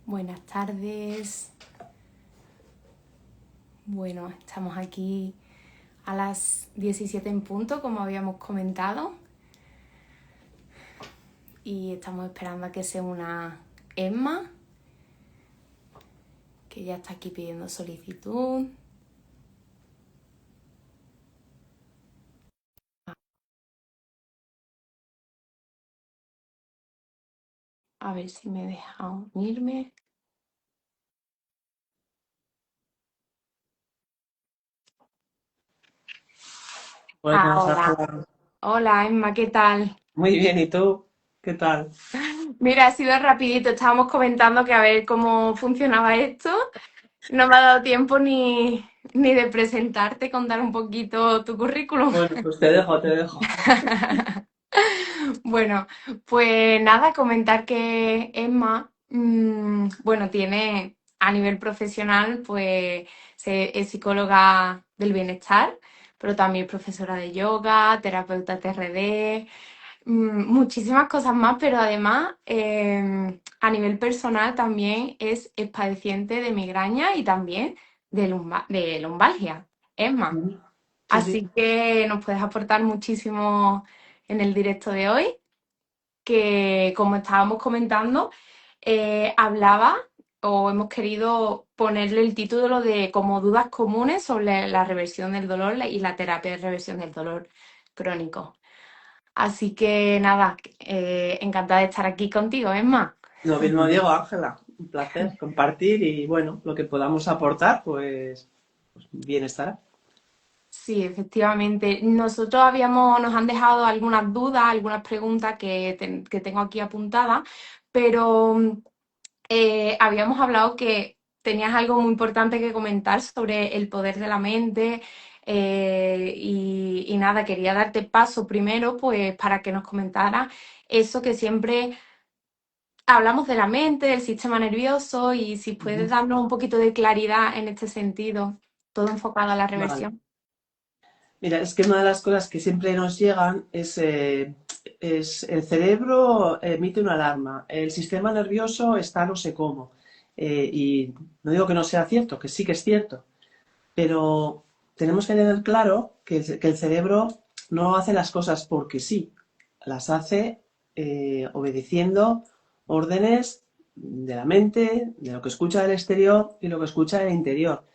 Buenas tardes. Bueno, estamos aquí a las 17 en punto, como habíamos comentado. Y estamos esperando a que se una Emma, que ya está aquí pidiendo solicitud. A ver si me deja unirme. Buenas, Ahora. Ángela. Hola Emma, ¿qué tal? Muy bien, ¿y tú? ¿Qué tal? Mira, ha sido rapidito, estábamos comentando que a ver cómo funcionaba esto. No me ha dado tiempo ni de presentarte, contar un poquito tu currículum. Bueno, pues te dejo, te dejo. Bueno, pues nada, comentar que Emma, bueno, tiene a nivel profesional, pues es psicóloga del bienestar, pero también es profesora de yoga, terapeuta TRD, muchísimas cosas más, pero además a nivel personal también es padeciente de migraña y también de lumbalgia, Emma. Ujú. Sí, sí. Así que nos puedes aportar muchísimo en el directo de hoy, que como estábamos comentando, hablaba o hemos querido ponerle el título de como dudas comunes sobre la reversión del dolor y la terapia de reversión del dolor crónico. Así que nada, encantada de estar aquí contigo, Emma. Lo mismo digo, Ángela. Un placer compartir y bueno, lo que podamos aportar, pues bien estará. Sí, efectivamente. Nos han dejado algunas dudas, algunas preguntas que tengo aquí apuntadas, pero habíamos hablado que tenías algo muy importante que comentar sobre el poder de la mente y nada, quería darte paso primero pues para que nos comentara eso que siempre hablamos de la mente, del sistema nervioso y si puedes Ujú. darnos un poquito de claridad en este sentido, todo enfocado a la Vale. reversión. Mira, es que una de las cosas que siempre nos llegan es el cerebro emite una alarma, el sistema nervioso está no sé cómo. Y no digo que no sea cierto, que sí que es cierto, pero tenemos que tener claro que el cerebro no hace las cosas porque sí, las hace obedeciendo órdenes de la mente, de lo que escucha del exterior y lo que escucha del interior,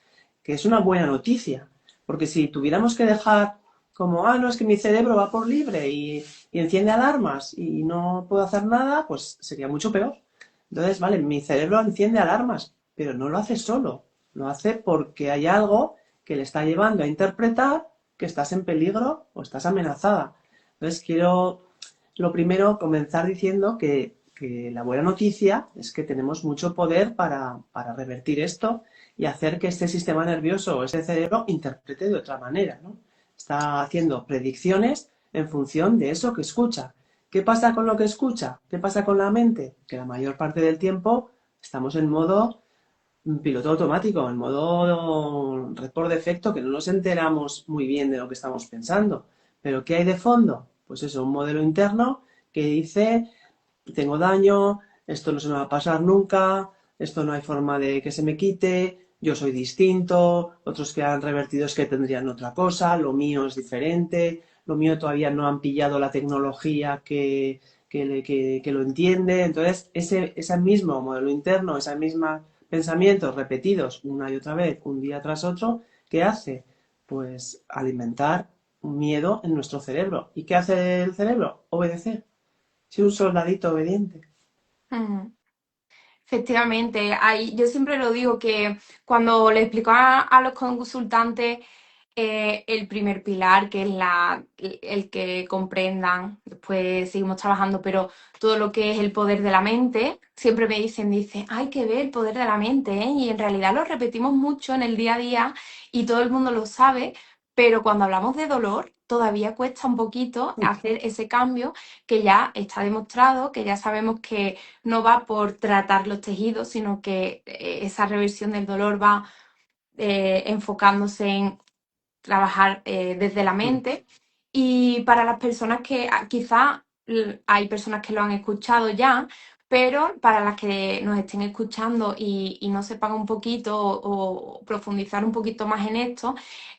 que es una buena noticia, porque si tuviéramos que dejar como, no, es que mi cerebro va por libre y enciende alarmas y no puedo hacer nada, pues sería mucho peor. Entonces, vale, mi cerebro enciende alarmas, pero no lo hace solo, lo hace porque hay algo que le está llevando a interpretar que estás en peligro o estás amenazada. Entonces, quiero lo primero comenzar diciendo que la buena noticia es que tenemos mucho poder para revertir esto y hacer que este sistema nervioso o este cerebro interprete de otra manera, ¿no? Está haciendo predicciones en función de eso que escucha. ¿Qué pasa con lo que escucha? ¿Qué pasa con la mente? Que la mayor parte del tiempo estamos en modo piloto automático, en modo red por defecto, que no nos enteramos muy bien de lo que estamos pensando. Pero ¿qué hay de fondo? Pues eso, un modelo interno que dice, tengo daño, esto no se me va a pasar nunca, esto no hay forma de que se me quite, yo soy distinto, otros que han revertido es que tendrían otra cosa, lo mío es diferente, lo mío todavía no han pillado la tecnología que lo entiende. Entonces, ese mismo modelo interno, esa misma pensamientos repetidos una y otra vez, un día tras otro, ¿qué hace? Pues alimentar un miedo en nuestro cerebro. ¿Y qué hace el cerebro? Obedecer. Si un soldadito obediente. Ujú. Efectivamente, yo siempre lo digo que cuando le explico a los consultantes el primer pilar, que es el que comprendan, después seguimos trabajando, pero todo lo que es el poder de la mente, siempre me dicen, hay que ver el poder de la mente, ¿eh? Y en realidad lo repetimos mucho en el día a día y todo el mundo lo sabe, pero cuando hablamos de dolor, todavía cuesta un poquito hacer ese cambio que ya está demostrado, que ya sabemos que no va por tratar los tejidos, sino que esa reversión del dolor va enfocándose en trabajar desde la mente. Y para las personas que quizá hay personas que lo han escuchado ya, pero para las que nos estén escuchando y no sepan un poquito o profundizar un poquito más en esto,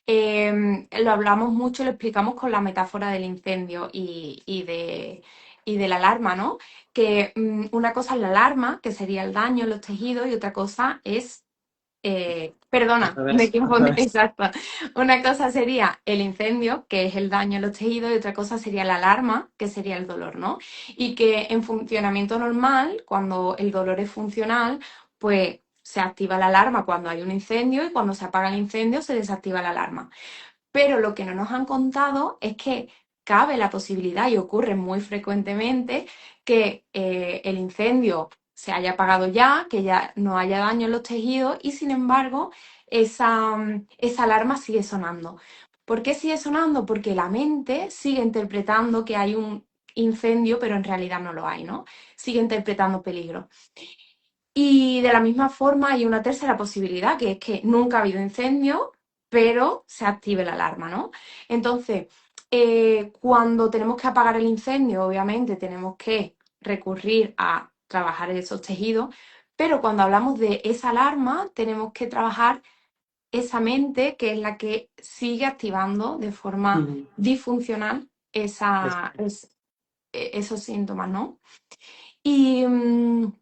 lo hablamos mucho, lo explicamos con la metáfora del incendio y de la alarma, ¿no? Que una cosa es la alarma, que sería el daño en los tejidos, y otra cosa es Al perdona, me revés, al confundí, revés. exacto. Una cosa sería el incendio, que es el daño en los tejidos, y otra cosa sería la alarma, que sería el dolor, ¿no? Y que en funcionamiento normal, cuando el dolor es funcional, pues se activa la alarma cuando hay un incendio y cuando se apaga el incendio se desactiva la alarma. Pero lo que no nos han contado es que cabe la posibilidad, y ocurre muy frecuentemente, que el incendio se haya apagado ya, que ya no haya daño en los tejidos y sin embargo esa alarma sigue sonando. ¿Por qué sigue sonando? Porque la mente sigue interpretando que hay un incendio, pero en realidad no lo hay, ¿no? Sigue interpretando peligro. Y de la misma forma hay una tercera posibilidad, que es que nunca ha habido incendio, pero se active la alarma, ¿no? Entonces, cuando tenemos que apagar el incendio, obviamente tenemos que recurrir a trabajar esos tejidos, pero cuando hablamos de esa alarma, tenemos que trabajar esa mente que es la que sigue activando de forma Ujú. disfuncional Es- esos síntomas, ¿no? Y, mm,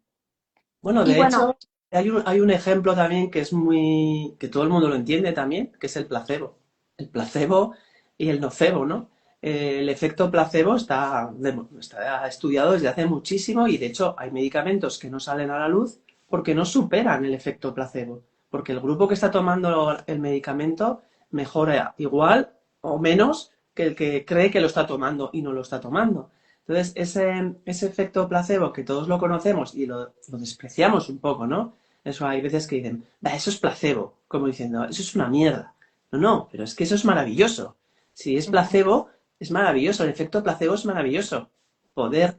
Bueno, y de bueno, hecho, hay un ejemplo también que es muy, que todo el mundo lo entiende también, que es el placebo. El placebo y el nocebo, ¿no? El efecto placebo está estudiado desde hace muchísimo y de hecho hay medicamentos que no salen a la luz porque no superan el efecto placebo. Porque el grupo que está tomando el medicamento mejora igual o menos que el que cree que lo está tomando y no lo está tomando. Entonces, ese efecto placebo que todos lo conocemos y lo despreciamos un poco, ¿no? Eso hay veces que dicen, "Bah, eso es placebo", como diciendo, eso es una mierda. No, no, pero es que eso es maravilloso. Si es placebo, es maravilloso. El efecto placebo es maravilloso. Poder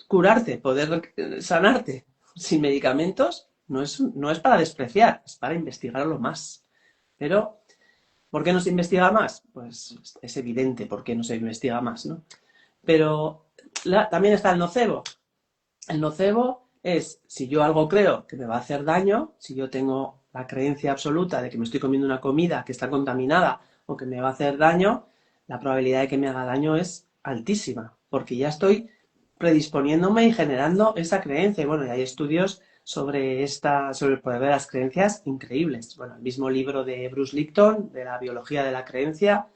curarte, poder sanarte sin medicamentos no es para despreciar, es para investigarlo más. Pero, ¿por qué no se investiga más? Pues es evidente por qué no se investiga más, ¿no? Pero también está el nocebo. El nocebo es si yo algo creo que me va a hacer daño, si yo tengo la creencia absoluta de que me estoy comiendo una comida que está contaminada o que me va a hacer daño, la probabilidad de que me haga daño es altísima, porque ya estoy predisponiéndome y generando esa creencia. Y bueno, y hay estudios sobre el poder de las creencias increíbles. Bueno, el mismo libro de Bruce Lipton, de la biología de la creencia,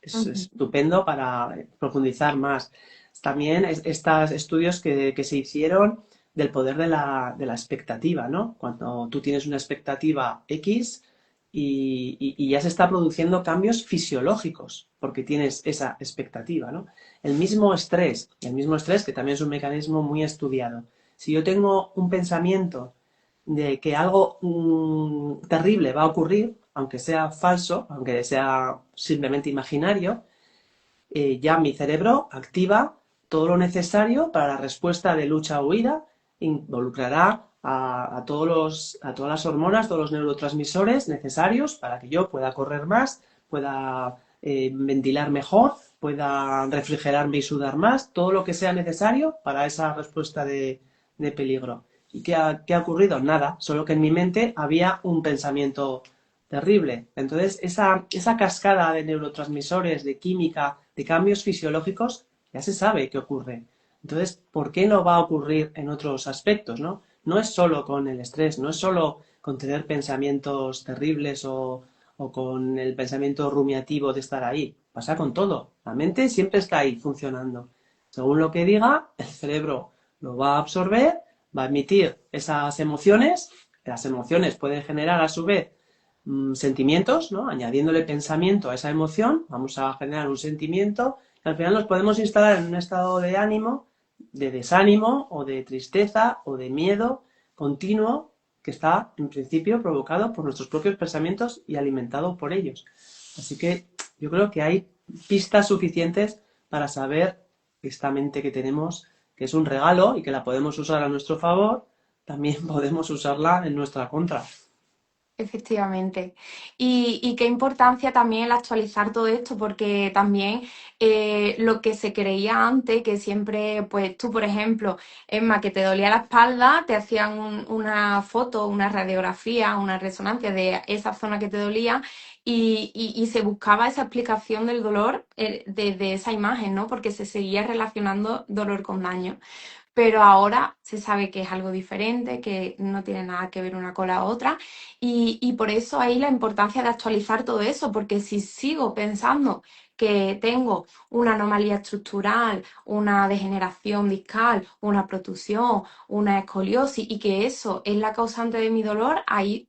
es ujú, estupendo para profundizar más. También estos estudios que se hicieron del poder de la expectativa, ¿no? Cuando tú tienes una expectativa X y ya se está produciendo cambios fisiológicos porque tienes esa expectativa, ¿no? El mismo estrés que también es un mecanismo muy estudiado. Si yo tengo un pensamiento de que algo terrible va a ocurrir, aunque sea falso, aunque sea simplemente imaginario, ya mi cerebro activa todo lo necesario para la respuesta de lucha o huida, involucrará a todas las hormonas, todos los neurotransmisores necesarios para que yo pueda correr más, pueda ventilar mejor, pueda refrigerarme y sudar más, todo lo que sea necesario para esa respuesta de peligro. ¿Y qué ha ocurrido? Nada, solo que en mi mente había un pensamiento terrible. Entonces, esa cascada de neurotransmisores, de química, de cambios fisiológicos, ya se sabe qué ocurre. Entonces, ¿por qué no va a ocurrir en otros aspectos, no? No es solo con el estrés, no es solo con tener pensamientos terribles o con el pensamiento rumiativo de estar ahí. Pasa con todo. La mente siempre está ahí funcionando. Según lo que diga, el cerebro lo va a absorber, va a emitir esas emociones. Las emociones pueden generar a su vez sentimientos, ¿no? Añadiéndole pensamiento a esa emoción, vamos a generar un sentimiento y al final nos podemos instalar en un estado de ánimo, de desánimo o de tristeza o de miedo continuo que está en principio provocado por nuestros propios pensamientos y alimentado por ellos. Así que yo creo que hay pistas suficientes para saber que esta mente que tenemos, que es un regalo y que la podemos usar a nuestro favor, también podemos usarla en nuestra contra. Efectivamente. Y qué importancia también el actualizar todo esto, porque también lo que se creía antes, que siempre, pues tú, por ejemplo, Emma, que te dolía la espalda, te hacían una foto, una radiografía, una resonancia de esa zona que te dolía y se buscaba esa explicación del dolor de esa imagen, ¿no? Porque se seguía relacionando dolor con daño, pero ahora se sabe que es algo diferente, que no tiene nada que ver una con la otra y por eso ahí la importancia de actualizar todo eso, porque si sigo pensando que tengo una anomalía estructural, una degeneración discal, una protusión, una escoliosis y que eso es la causante de mi dolor, ahí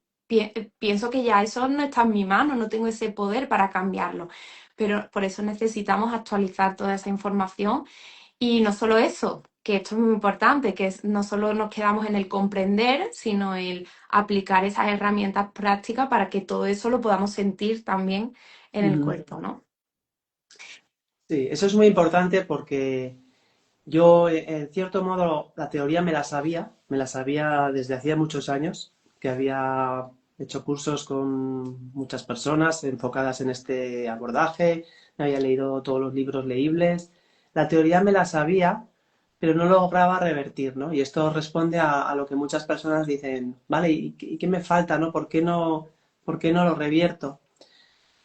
pienso que ya eso no está en mi mano, no tengo ese poder para cambiarlo. Pero por eso necesitamos actualizar toda esa información y no solo eso, que esto es muy importante, que no solo nos quedamos en el comprender, sino el aplicar esas herramientas prácticas para que todo eso lo podamos sentir también en el Ujú. cuerpo, ¿no? Sí, eso es muy importante porque yo, en cierto modo, la teoría me la sabía desde hacía muchos años, que había hecho cursos con muchas personas enfocadas en este abordaje, me había leído todos los libros leíbles. La teoría me la sabía, pero no lograba revertir, ¿no? Y esto responde a lo que muchas personas dicen, vale, ¿y qué me falta, ¿no? Por qué no lo revierto?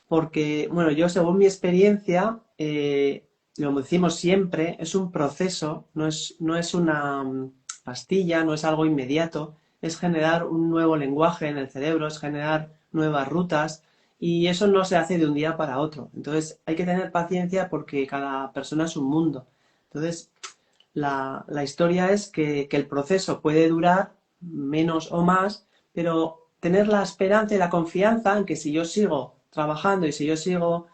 Porque, bueno, yo según mi experiencia, lo decimos siempre, es un proceso, no es una pastilla, no es algo inmediato, es generar un nuevo lenguaje en el cerebro, es generar nuevas rutas y eso no se hace de un día para otro. Entonces hay que tener paciencia porque cada persona es un mundo. Entonces la historia es que el proceso puede durar menos o más, pero tener la esperanza y la confianza en que si yo sigo trabajando y si yo sigo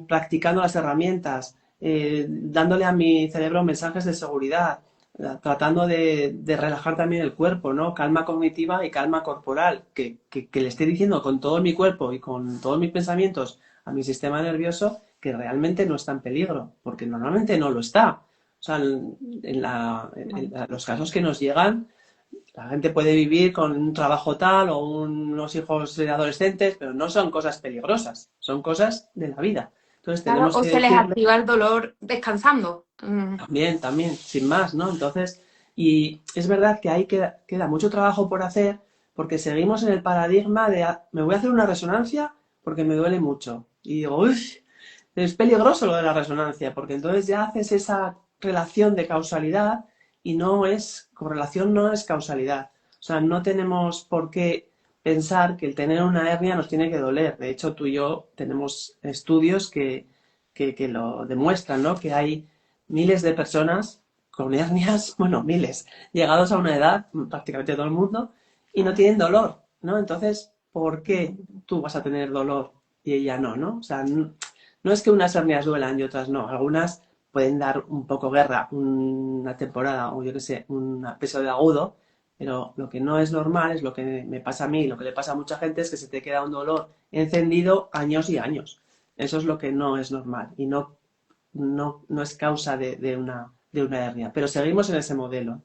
practicando las herramientas, dándole a mi cerebro mensajes de seguridad, tratando de relajar también el cuerpo, ¿no? Calma cognitiva y calma corporal, que le esté diciendo con todo mi cuerpo y con todos mis pensamientos a mi sistema nervioso que realmente no está en peligro, porque normalmente no lo está. O sea, Vale. los casos que nos llegan, la gente puede vivir con un trabajo tal o unos hijos adolescentes, pero no son cosas peligrosas, son cosas de la vida. Entonces Claro, tenemos o que se les decirle activa el dolor descansando. también, sin más, ¿no? Entonces, y es verdad que ahí queda mucho trabajo por hacer porque seguimos en el paradigma de me voy a hacer una resonancia porque me duele mucho. Y digo, uy, es peligroso lo de la resonancia, porque entonces ya haces esa relación de causalidad y no es, correlación no es causalidad. O sea, no tenemos por qué pensar que el tener una hernia nos tiene que doler. De hecho, tú y yo tenemos estudios que lo demuestran, ¿no? Que hay miles de personas con hernias, bueno, miles, llegados a una edad, prácticamente todo el mundo, y no Claro. tienen dolor, ¿no? Entonces, ¿por qué tú vas a tener dolor y ella no, ¿no? O sea, no es que unas hernias duelan y otras no. Algunas pueden dar un poco guerra una temporada o yo qué sé, un episodio agudo, pero lo que no es normal es lo que me pasa a mí, lo que le pasa a mucha gente es que se te queda un dolor encendido años y años. Eso es lo que no es normal y no es causa de una hernia. Pero seguimos en ese modelo.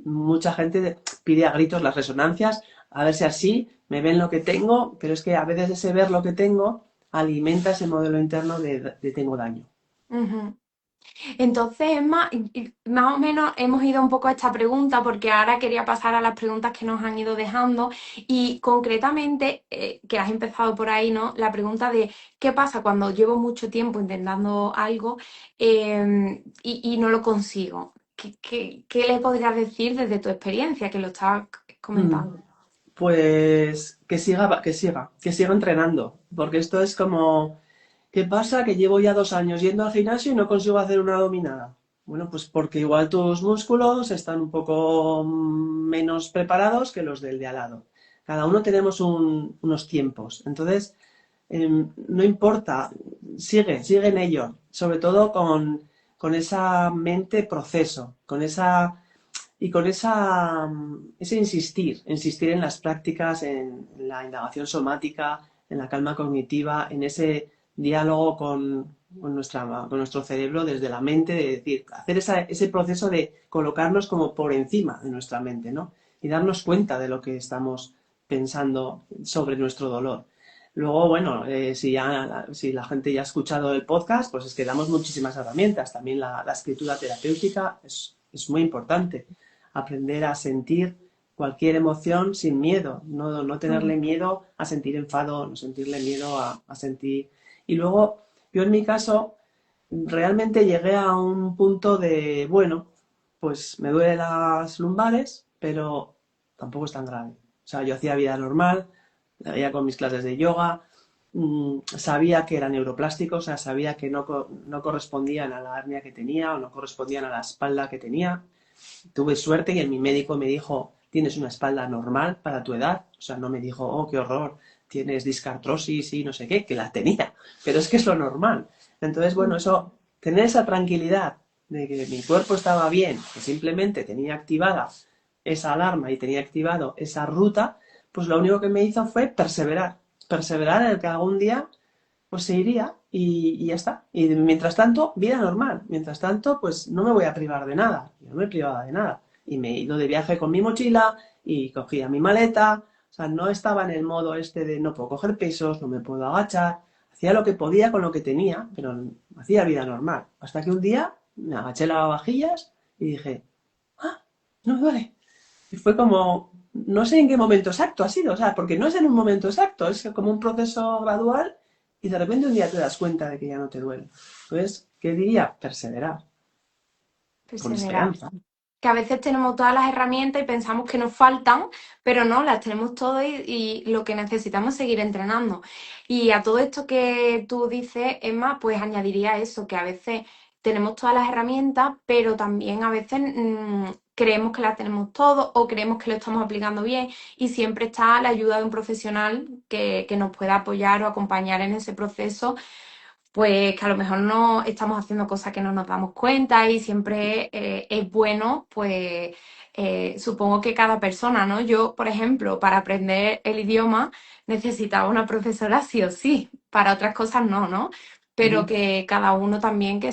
Mucha gente pide a gritos las resonancias, a ver si así me ven lo que tengo, pero es que a veces ese ver lo que tengo alimenta ese modelo interno de tengo daño. Ujú. Entonces, Emma, más o menos hemos ido un poco a esta pregunta porque ahora quería pasar a las preguntas que nos han ido dejando y concretamente, que has empezado por ahí, ¿no? La pregunta de qué pasa cuando llevo mucho tiempo intentando algo y no lo consigo. ¿Qué le podrías decir desde tu experiencia que lo estabas Mm, comentando? Pues que siga entrenando, porque esto es como, ¿qué pasa? Que llevo ya 2 años yendo al gimnasio y no consigo hacer una dominada. Bueno, pues porque igual tus músculos están un poco menos preparados que los del de al lado. Cada uno tenemos unos tiempos. Entonces, no importa, sigue en ello, sobre todo con esa mente proceso, con esa y con ese insistir en las prácticas, en la indagación somática, en la calma cognitiva, en ese diálogo con nuestro cerebro desde la mente, de decir, hacer ese proceso de colocarnos como por encima de nuestra mente, ¿no? Y darnos cuenta de lo que estamos pensando sobre nuestro dolor. Luego, bueno, si la gente ya ha escuchado el podcast, pues es que damos muchísimas herramientas. También la escritura terapéutica es muy importante. Aprender a sentir cualquier emoción sin miedo, no tenerle Mm. miedo a sentir enfado, no sentirle miedo a sentir... Y luego, yo en mi caso, realmente llegué a un punto de, bueno, pues me duelen las lumbares, pero tampoco es tan grave. O sea, yo hacía vida normal, veía con mis clases de yoga, sabía que era neuroplástico, o sea, sabía que no correspondían a la hernia que tenía o no correspondían a la espalda que tenía. Tuve suerte y mi médico me dijo, tienes una espalda normal para tu edad. O sea, no me dijo, oh, qué horror, tienes discartrosis y no sé qué, que la tenía, pero es que es lo normal. Entonces, bueno, eso, tener esa tranquilidad de que mi cuerpo estaba bien, que simplemente tenía activada esa alarma y tenía activado esa ruta, pues lo único que me hizo fue perseverar, perseverar en el que algún día pues se iría y ya está. Y mientras tanto, vida normal. Mientras tanto, pues no me voy a privar de nada. Yo no me privaba de nada. Y me he ido de viaje con mi mochila y cogía mi maleta. O sea, no estaba en el modo este de no puedo coger pesos, no me puedo agachar. Hacía lo que podía con lo que tenía, pero hacía vida normal. Hasta que un día me agaché lavavajillas y dije, ah, no me duele. Y fue como, no sé en qué momento exacto ha sido, o sea, porque no es en un momento exacto, es como un proceso gradual y de repente un día te das cuenta de que ya no te duele. Entonces, ¿qué diría? Perseverar, con Perseverar. esperanza. Que a veces tenemos todas las herramientas y pensamos que nos faltan, pero no, las tenemos todas y lo que necesitamos es seguir entrenando. Y a todo esto que tú dices, Emma, pues añadiría eso, que a veces tenemos todas las herramientas, pero también a veces creemos que las tenemos todo o creemos que lo estamos aplicando bien y siempre está la ayuda de un profesional que nos pueda apoyar o acompañar en ese proceso, pues que a lo mejor no estamos haciendo cosas que no nos damos cuenta y siempre es bueno, pues supongo que cada persona, ¿no? Yo, por ejemplo, para aprender el idioma necesitaba una profesora sí o sí, para otras cosas no, ¿no? Pero Ujú. que cada uno también que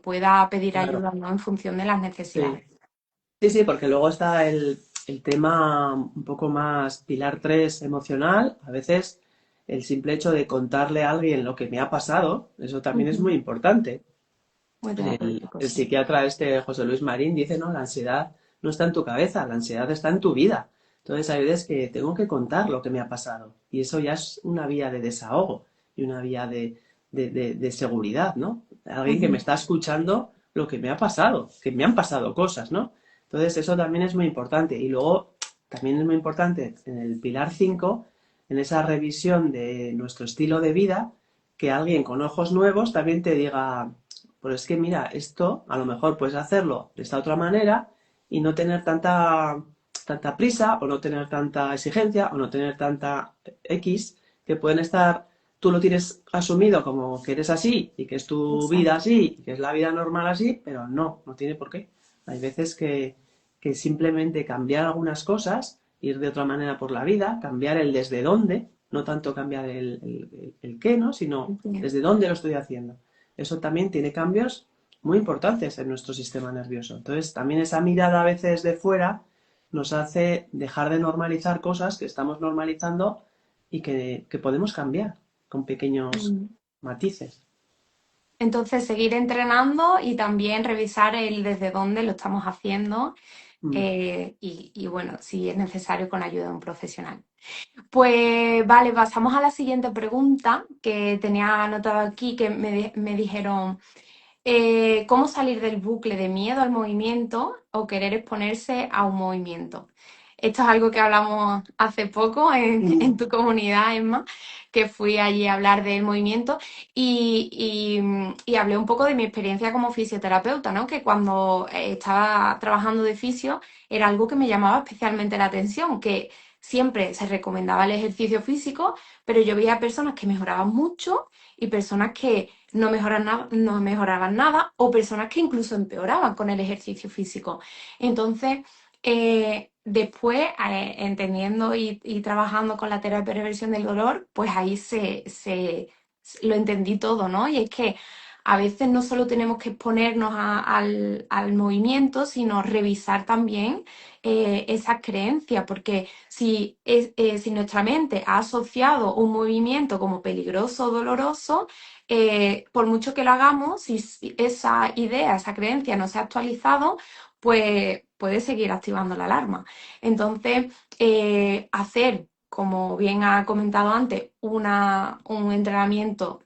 pueda pedir Claro, ayuda, ¿no? En función de las sí. necesidades. Sí, sí, porque luego está el tema un poco más pilar 3 emocional. A veces el simple hecho de contarle a alguien lo que me ha pasado, eso también es muy Ujú. importante. Muy terapéutico, El sí. psiquiatra este, José Luis Marín, dice, no, la ansiedad no está en tu cabeza, la ansiedad está en tu vida. Entonces hay veces que tengo que contar lo que me ha pasado. Y eso ya es una vía de desahogo y una vía de seguridad, ¿no? Alguien que me Ujú. está escuchando lo que me ha pasado, que me han pasado cosas, ¿no? Entonces eso también es muy importante. Y luego también es muy importante en el pilar 5 en esa revisión de nuestro estilo de vida, que alguien con ojos nuevos también te diga, pues es que mira, esto a lo mejor puedes hacerlo de esta otra manera y no tener tanta prisa o no tener tanta exigencia o no tener tanta X que pueden estar, tú lo tienes asumido como que eres así y que es tu vida Exacto. así y que es la vida normal así, pero no tiene por qué. Hay veces que simplemente cambiar algunas cosas, ir de otra manera por la vida, cambiar el desde dónde, no tanto cambiar el qué, ¿no? Sino Entiendo. desde dónde lo estoy haciendo. Eso también tiene cambios muy importantes en nuestro sistema nervioso. Entonces, también esa mirada a veces de fuera nos hace dejar de normalizar cosas que estamos normalizando y que podemos cambiar con pequeños Mm. matices. Entonces, seguir entrenando y también revisar el desde dónde lo estamos haciendo Mm. y bueno, si es necesario con ayuda de un profesional. Pues vale, pasamos a la siguiente pregunta que tenía anotado aquí, que me dijeron, ¿cómo salir del bucle de miedo al movimiento o querer exponerse a un movimiento? Esto es algo que hablamos hace poco en Mm. tu comunidad, Emma, que fui allí a hablar del movimiento y hablé un poco de mi experiencia como fisioterapeuta, ¿no? Que cuando estaba trabajando de fisio era algo que me llamaba especialmente la atención, que siempre se recomendaba el ejercicio físico, pero yo veía personas que mejoraban mucho y personas que no mejoraban nada o personas que incluso empeoraban con el ejercicio físico. Entonces, después, entendiendo y trabajando con la terapia de reversión del dolor, pues ahí lo entendí todo, ¿no? Y es que a veces no solo tenemos que exponernos al movimiento, sino revisar también esas creencias, porque si nuestra mente ha asociado un movimiento como peligroso o doloroso, por mucho que lo hagamos, si esa idea, esa creencia no se ha actualizado, pues puede seguir activando la alarma. Entonces, hacer, como bien ha comentado antes, un entrenamiento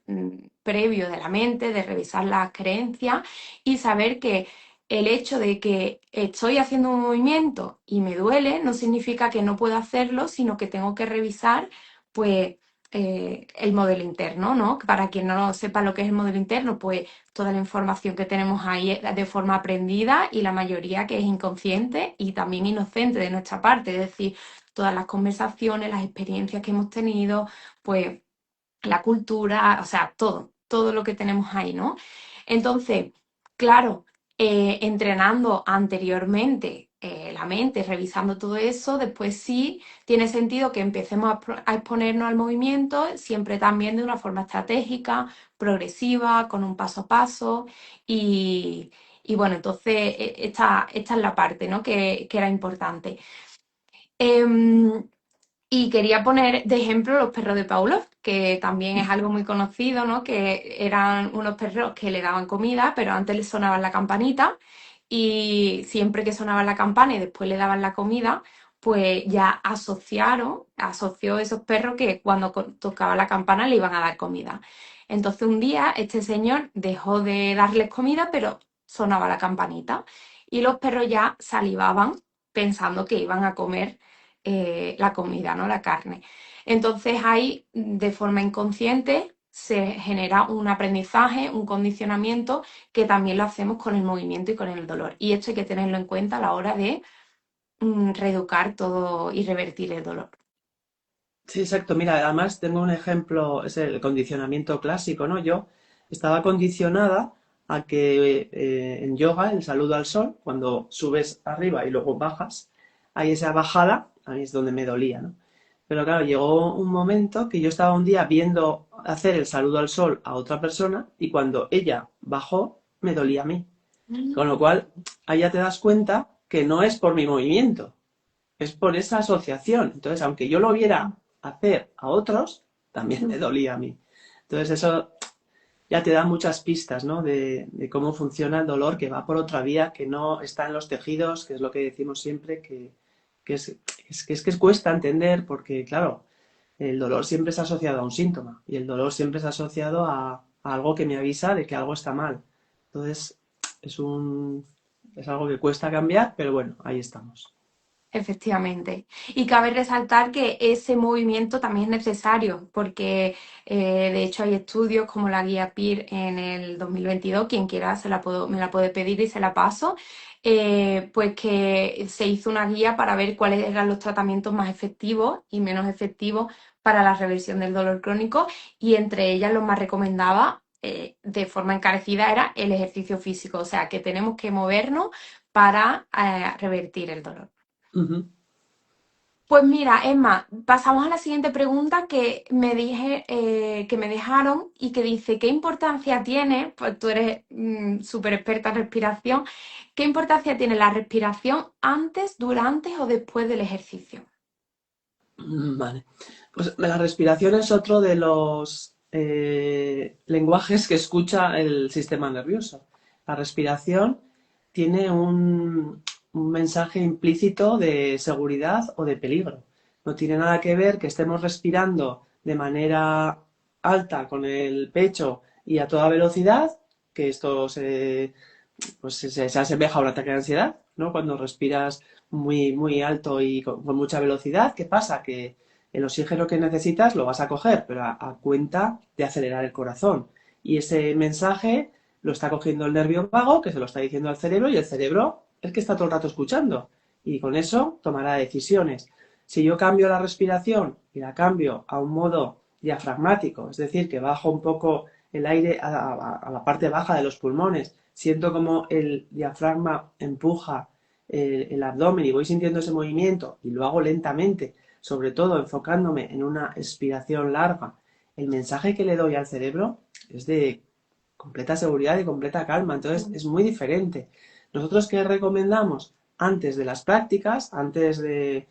previo de la mente, de revisar las creencias y saber que el hecho de que estoy haciendo un movimiento y me duele no significa que no puedo hacerlo, sino que tengo que revisar, pues, el modelo interno, ¿no? Para quien no sepa lo que es el modelo interno, pues toda la información que tenemos ahí es de forma aprendida y la mayoría que es inconsciente y también inocente de nuestra parte, es decir, todas las conversaciones, las experiencias que hemos tenido, pues la cultura, o sea, todo lo que tenemos ahí, ¿no? Entonces, claro, entrenando anteriormente la mente, revisando todo eso, después sí tiene sentido que empecemos a exponernos al movimiento, siempre también de una forma estratégica, progresiva, con un paso a paso y bueno, entonces esta es la parte, ¿no? que era importante. Em, y quería poner de ejemplo los perros de Pavlov, que también es algo muy conocido, ¿no? Que eran unos perros que le daban comida, pero antes les sonaba la campanita y siempre que sonaba la campana y después le daban la comida, pues ya asoció esos perros que cuando tocaba la campana le iban a dar comida. Entonces un día este señor dejó de darles comida, pero sonaba la campanita y los perros ya salivaban pensando que iban a comer la comida, ¿no? La carne. Entonces ahí, de forma inconsciente, se genera un aprendizaje, un condicionamiento que también lo hacemos con el movimiento y con el dolor. Y esto hay que tenerlo en cuenta a la hora de reeducar todo y revertir el dolor. Sí, exacto. Mira, además tengo un ejemplo, es el condicionamiento clásico, ¿no? Yo estaba condicionada a que en yoga, el saludo al sol, cuando subes arriba y luego bajas, hay esa bajada, ahí es donde me dolía, ¿no? Pero claro, llegó un momento que yo estaba un día viendo hacer el saludo al sol a otra persona y cuando ella bajó, me dolía a mí. Con lo cual, ahí ya te das cuenta que no es por mi movimiento, es por esa asociación. Entonces, aunque yo lo viera hacer a otros, también me dolía a mí. Entonces, eso ya te da muchas pistas, ¿no? De cómo funciona el dolor, que va por otra vía, que no está en los tejidos, que es lo que decimos siempre, que cuesta entender, porque, claro, el dolor siempre está asociado a un síntoma y el dolor siempre está asociado a algo que me avisa de que algo está mal. Entonces, es un, es algo que cuesta cambiar, pero bueno, ahí estamos. Efectivamente. Y cabe resaltar que ese movimiento también es necesario, porque de hecho hay estudios como la guía PIR en el 2022, quien quiera me la puede pedir y se la paso, pues que se hizo una guía para ver cuáles eran los tratamientos más efectivos y menos efectivos para la reversión del dolor crónico y entre ellas los más recomendaba de forma encarecida era el ejercicio físico, o sea que tenemos que movernos para revertir el dolor. Ujú. Pues mira, Emma, pasamos a la siguiente pregunta que me dejaron y que dice, ¿qué importancia tiene, pues tú eres súper experta en respiración, ¿qué importancia tiene la respiración antes, durante o después del ejercicio? Vale. Pues la respiración es otro de los lenguajes que escucha el sistema nervioso. La respiración tiene un mensaje implícito de seguridad o de peligro. No tiene nada que ver que estemos respirando de manera alta con el pecho y a toda velocidad, que se asemeja a un ataque de ansiedad, ¿no? Cuando respiras muy alto y con mucha velocidad, ¿qué pasa? Que el oxígeno que necesitas lo vas a coger, pero a cuenta de acelerar el corazón. Y ese mensaje lo está cogiendo el nervio vago, que se lo está diciendo al cerebro, y el cerebro es que está todo el rato escuchando. Y con eso tomará decisiones. Si yo cambio la respiración y la cambio a un modo diafragmático, es decir, que bajo un poco el aire a la parte baja de los pulmones, siento como el diafragma empuja el abdomen y voy sintiendo ese movimiento y lo hago lentamente, sobre todo enfocándome en una expiración larga, el mensaje que le doy al cerebro es de completa seguridad y completa calma. Entonces es muy diferente. Nosotros, ¿qué recomendamos? Antes de las prácticas, antes de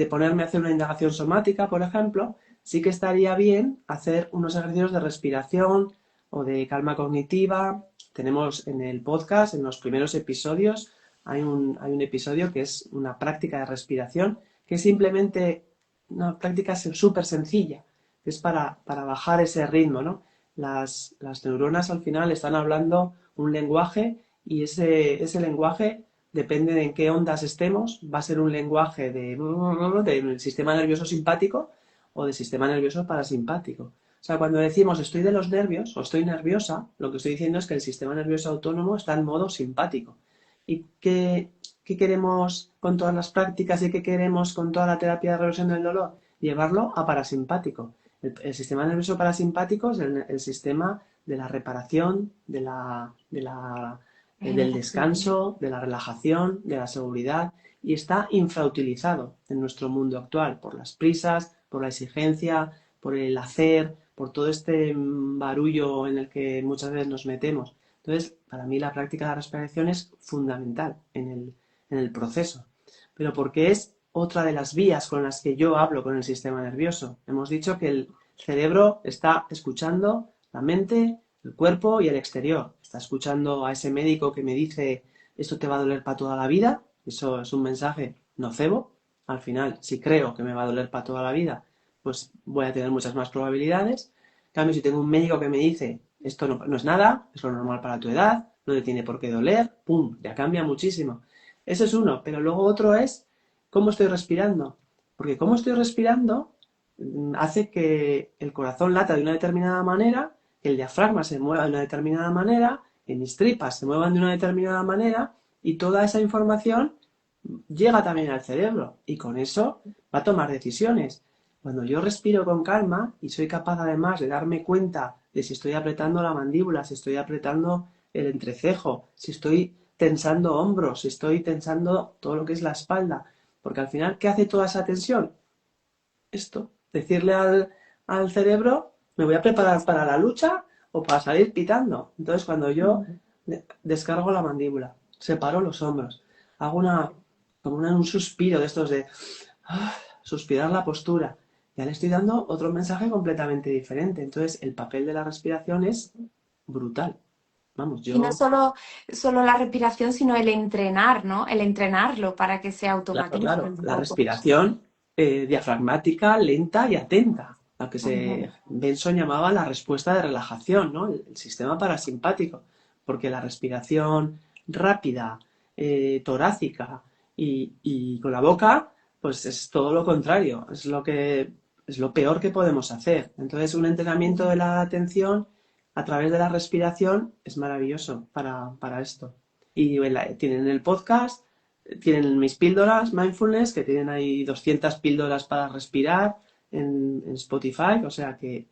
ponerme a hacer una indagación somática, por ejemplo, sí que estaría bien hacer unos ejercicios de respiración o de calma cognitiva. Tenemos en el podcast, en los primeros episodios, hay un episodio que es una práctica de respiración, que es simplemente una práctica súper sencilla, que es para bajar ese ritmo, ¿no? Las neuronas al final están hablando un lenguaje y ese lenguaje, depende de en qué ondas estemos, va a ser un lenguaje del sistema nervioso simpático o del sistema nervioso parasimpático. O sea, cuando decimos estoy de los nervios o estoy nerviosa, lo que estoy diciendo es que el sistema nervioso autónomo está en modo simpático. ¿Y qué queremos con todas las prácticas y qué queremos con toda la terapia de reversión del dolor? Llevarlo a parasimpático. El sistema nervioso parasimpático es el sistema de la reparación, del Relajación. descanso, de la relajación, de la seguridad, y está infrautilizado en nuestro mundo actual por las prisas, por la exigencia, por el hacer, por todo este barullo en el que muchas veces nos metemos. Entonces, para mí la práctica de la respiración es fundamental en el proceso, pero porque es otra de las vías con las que yo hablo con el sistema nervioso. Hemos dicho que el cerebro está escuchando la mente, el cuerpo y el exterior. Está escuchando a ese médico que me dice esto te va a doler para toda la vida. Eso es un mensaje nocebo. Al final, si creo que me va a doler para toda la vida, pues voy a tener muchas más probabilidades. En cambio, si tengo un médico que me dice esto no es nada, es lo normal para tu edad, no te tiene por qué doler, ¡pum! Ya cambia muchísimo. Eso es uno, pero luego otro es cómo estoy respirando. Porque cómo estoy respirando hace que el corazón lata de una determinada manera, que el diafragma se mueva de una determinada manera, que mis tripas se muevan de una determinada manera y toda esa información llega también al cerebro y con eso va a tomar decisiones. Cuando yo respiro con calma y soy capaz además de darme cuenta de si estoy apretando la mandíbula, si estoy apretando el entrecejo, si estoy tensando hombros, si estoy tensando todo lo que es la espalda, porque al final, ¿qué hace toda esa tensión? Esto, decirle al cerebro, me voy a preparar para la lucha o para salir pitando. Entonces, cuando yo descargo la mandíbula, separo los hombros, hago un suspiro de estos de suspirar la postura, ya le estoy dando otro mensaje completamente diferente. Entonces, el papel de la respiración es brutal. Vamos, Y no yo, solo la respiración, sino el entrenar, ¿no? El entrenarlo para que se claro, automatice claro, un la poco. respiración diafragmática, lenta y atenta, lo que Ujú. Benson llamaba la respuesta de relajación, ¿no? El sistema parasimpático, porque la respiración rápida, torácica y con la boca, pues es todo lo contrario, es lo peor que podemos hacer. Entonces, un entrenamiento de la atención a través de la respiración es maravilloso para esto. Y tienen el podcast, tienen mis píldoras mindfulness, que tienen ahí 200 píldoras para respirar en Spotify, o sea que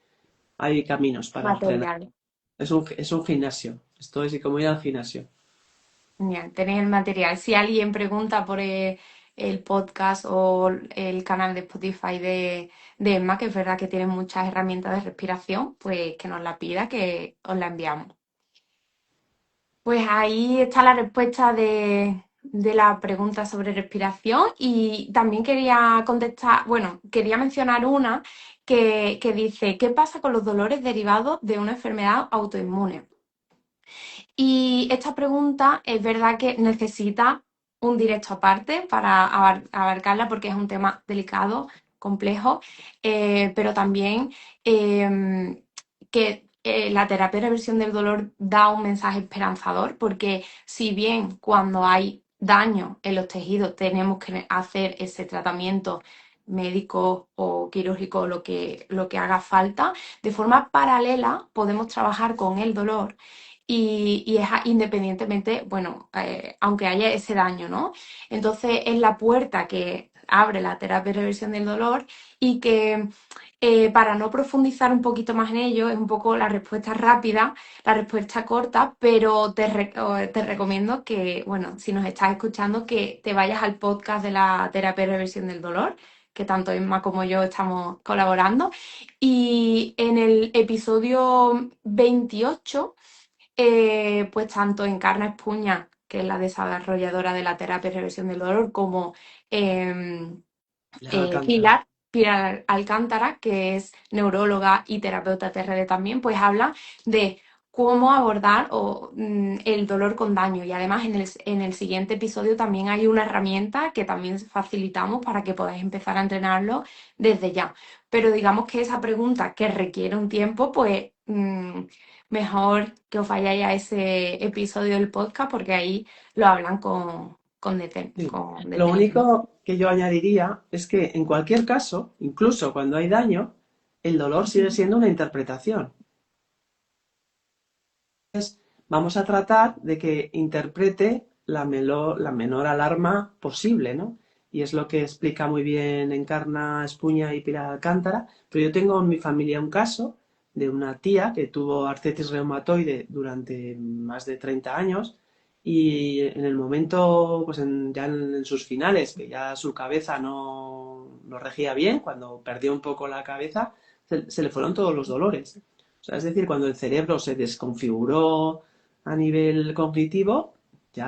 hay caminos para entrenar. Material. Es un gimnasio, esto es como ir al gimnasio. Genial, tenéis el material. Si alguien pregunta por el podcast o el canal de Spotify de Emma, que es verdad que tiene muchas herramientas de respiración, pues que nos la pida, que os la enviamos. Pues ahí está la respuesta de la pregunta sobre respiración y también quería contestar, bueno, quería mencionar una que dice, ¿qué pasa con los dolores derivados de una enfermedad autoinmune? Y esta pregunta es verdad que necesita un directo aparte para abarcarla porque es un tema delicado, complejo, pero también que la terapia de reversión del dolor da un mensaje esperanzador porque si bien cuando hay daño en los tejidos tenemos que hacer ese tratamiento médico o quirúrgico, lo que haga falta, de forma paralela podemos trabajar con el dolor y es independientemente, bueno, aunque haya ese daño, ¿no? Entonces es la puerta que abre la terapia de reversión del dolor y que para no profundizar un poquito más en ello, es un poco la respuesta rápida, la respuesta corta, pero te recomiendo que, bueno, si nos estás escuchando, que te vayas al podcast de la terapia de reversión del dolor, que tanto Emma como yo estamos colaborando. Y en el episodio 28 pues tanto Encarna Espuña, que es la desarrolladora de la terapia y reversión del dolor, como em, Les Alcántara. Pilar Alcántara, que es neuróloga y terapeuta TRD también, pues habla de cómo abordar el dolor con daño. Y además en el siguiente episodio también hay una herramienta que también facilitamos para que podáis empezar a entrenarlo desde ya. Pero digamos que esa pregunta que requiere un tiempo, pues mejor que os vayáis a ese episodio del podcast porque ahí lo hablan Sí. con Lo detenimiento. único que yo añadiría es que en cualquier caso, incluso cuando hay daño, el dolor sigue siendo una interpretación. Vamos a tratar de que interprete la menor alarma posible, ¿no? Y es lo que explica muy bien Encarna Espuña y Pilar Alcántara. Pero yo tengo en mi familia un caso de una tía que tuvo artritis reumatoide durante más de 30 años y en el momento, pues ya en sus finales, que ya su cabeza no regía bien, cuando perdió un poco la cabeza, se le fueron todos los dolores. O sea, es decir, cuando el cerebro se desconfiguró a nivel cognitivo, ya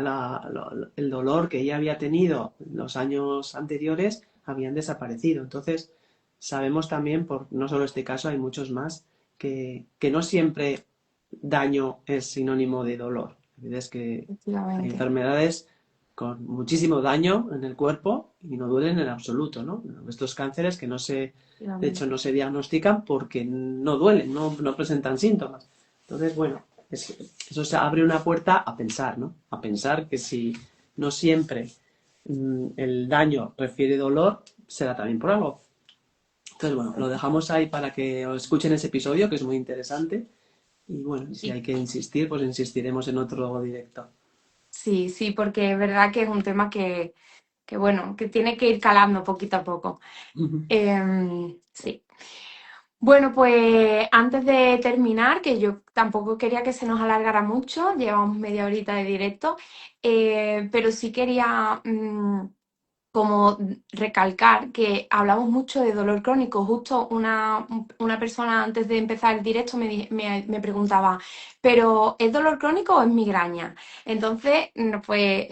el dolor que ella había tenido en los años anteriores habían desaparecido. Entonces, sabemos también, por no solo este caso, hay muchos más, que no siempre daño es sinónimo de dolor. Es que hay Efectivamente, enfermedades con muchísimo daño en el cuerpo y no duelen en absoluto, ¿no? Estos cánceres que de hecho efectivamente. no se diagnostican porque no duelen, no presentan síntomas. Entonces, bueno, eso se abre una puerta a pensar, ¿no? A pensar que si no siempre el daño refiere dolor, será también por algo. Entonces, bueno, lo dejamos ahí para que os escuchen ese episodio, que es muy interesante. Y bueno, si Sí, hay que insistir, pues insistiremos en otro directo. sí, sí, porque es verdad que es un tema que bueno, que tiene que ir calando poquito a poco. Sí. Bueno, pues antes de terminar, que yo tampoco quería que se nos alargara mucho, llevamos media horita de directo, pero sí quería como recalcar que hablamos mucho de dolor crónico. Justo una persona antes de empezar el directo me preguntaba, ¿pero es dolor crónico o es migraña? Entonces, pues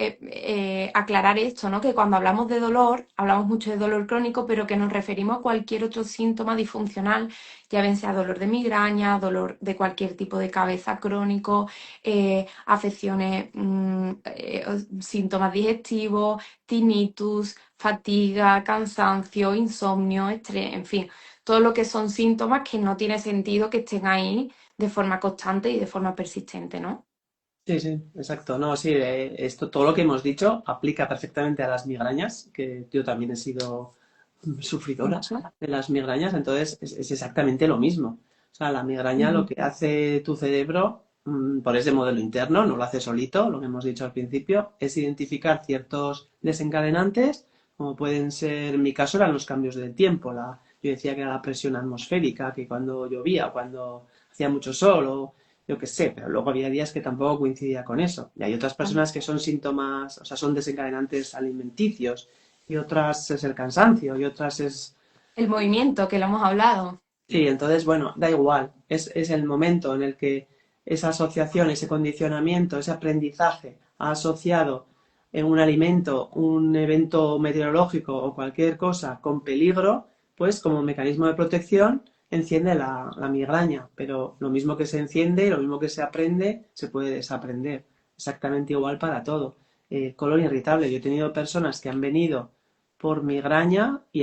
aclarar esto, ¿no? Que cuando hablamos de dolor, hablamos mucho de dolor crónico, pero que nos referimos a cualquier otro síntoma disfuncional, ya bien sea dolor de migraña, dolor de cualquier tipo de cabeza crónico, afecciones, síntomas digestivos, tinnitus, fatiga, cansancio, insomnio, estrés, en fin, todo lo que son síntomas que no tiene sentido que estén ahí de forma constante y de forma persistente, ¿no? Sí, sí, exacto. No, sí, esto, todo lo que hemos dicho aplica perfectamente a las migrañas, que yo también he sido sufridora Mucho. de las migrañas, entonces es exactamente lo mismo. O sea, la migraña lo Ujú. que hace tu cerebro, por ese modelo interno, no lo hace solito, lo que hemos dicho al principio, es identificar ciertos desencadenantes, como pueden ser, en mi caso, eran los cambios del tiempo. Yo decía que era la presión atmosférica, que cuando llovía, cuando hacía mucho sol, o yo qué sé, pero luego había días que tampoco coincidía con eso. Y hay otras personas que son síntomas, o sea, son desencadenantes alimenticios, y otras es el cansancio, y otras es... El movimiento, que lo hemos hablado. Sí, entonces, bueno, da igual, es el momento en el que esa asociación, ese condicionamiento, ese aprendizaje ha asociado en un alimento, un evento meteorológico o cualquier cosa con peligro, pues como mecanismo de protección enciende la migraña. Pero lo mismo que se enciende, lo mismo que se aprende, se puede desaprender. Exactamente igual para todo. Colon irritable. Yo he tenido personas que han venido por migraña y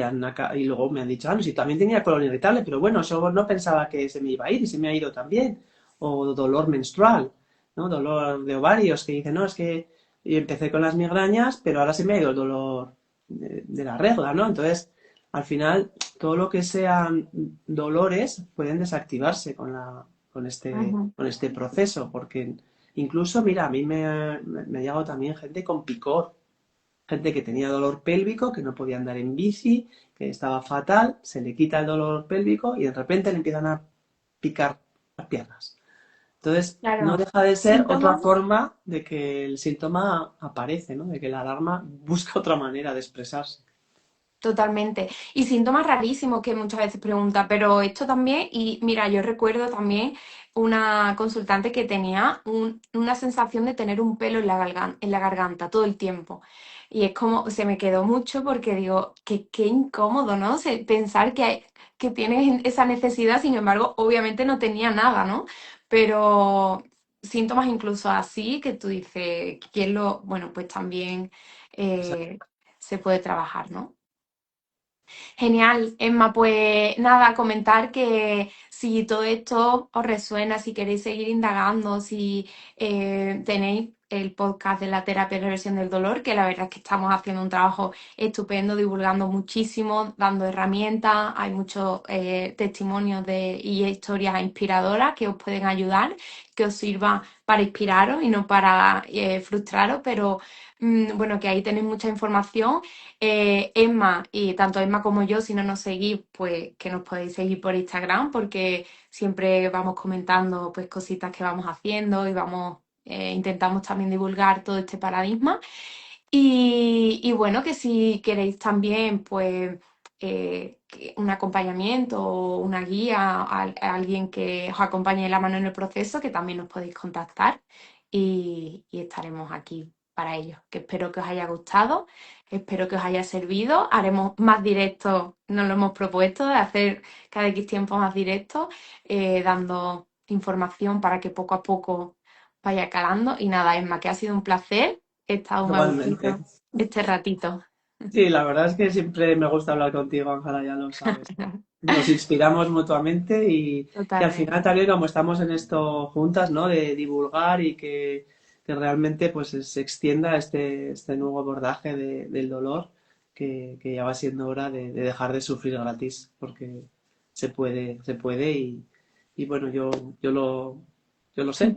luego me han dicho, ah, no, si también tenía colon irritable, pero bueno, eso no pensaba que se me iba a ir y se me ha ido también. O dolor menstrual, ¿no? Dolor de ovarios, que dicen, no, es que y empecé con las migrañas, pero ahora se me ha ido el dolor de la regla, ¿no? Entonces, al final, todo lo que sean dolores pueden desactivarse Ujú. con este proceso, porque incluso, mira, a mí me ha llegado también gente con picor, gente que tenía dolor pélvico, que no podía andar en bici, que estaba fatal, se le quita el dolor pélvico y de repente le empiezan a picar las piernas. Entonces, no Claro. deja de ser otra Síntomas, forma de que el síntoma aparece, ¿no? De que la alarma busca otra manera de expresarse. Totalmente. Y síntomas rarísimos que muchas veces pregunta, pero esto también, y mira, yo recuerdo también una consultante que tenía una sensación de tener un pelo en la garganta todo el tiempo. Y es como, se me quedó mucho porque digo, qué incómodo, ¿no? Pensar que tienes esa necesidad, sin embargo, obviamente no tenía nada, ¿no? Pero síntomas incluso así que tú dices, ¿quién lo...? Bueno, pues también eh, se puede trabajar, ¿no? Genial, Emma. Pues nada, comentar que si todo esto os resuena, si queréis seguir indagando, si tenéis el podcast de la terapia de reversión del dolor, que la verdad es que estamos haciendo un trabajo estupendo, divulgando muchísimo, dando herramientas, hay muchos testimonios y historias inspiradoras que os pueden ayudar, que os sirva para inspiraros y no para frustraros, pero bueno, que ahí tenéis mucha información. Emma, y tanto Emma como yo, si no nos seguís, pues que nos podéis seguir por Instagram, porque siempre vamos comentando pues cositas que vamos haciendo y intentamos también divulgar todo este paradigma. Y bueno, que si queréis también, pues, un acompañamiento o una guía, a alguien que os acompañe de la mano en el proceso, que también nos podéis contactar y estaremos aquí para ello. Que espero que os haya gustado, espero que os haya servido. Haremos más directos, nos lo hemos propuesto, de hacer cada X tiempo más directos, dando información para que poco a poco vaya calando. Y nada, Emma, que ha sido un placer. He estado muy a Igualmente. gustito este ratito. Sí, la verdad es que siempre me gusta hablar contigo, Ángela, ya lo sabes. Nos inspiramos mutuamente y al final Totalmente. también como estamos en esto juntas, ¿no? De divulgar y que realmente pues se extienda este nuevo abordaje del dolor que ya va siendo hora de dejar de sufrir gratis, porque se puede y bueno, yo lo sé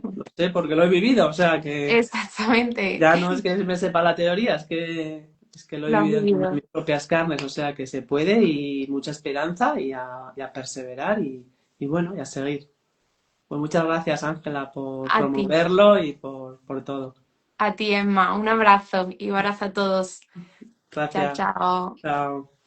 porque lo he vivido, o sea que Exactamente. ya no es que me sepa la teoría, es que lo he Lo has vivido en vivido. mis propias carnes, o sea que se puede y mucha esperanza y a perseverar y bueno, y a seguir. Pues muchas gracias, Ángela, por A ti, promoverlo y por todo. a ti, Emma. Un abrazo y un abrazo a todos. Chao, Gracias. chao. Chao.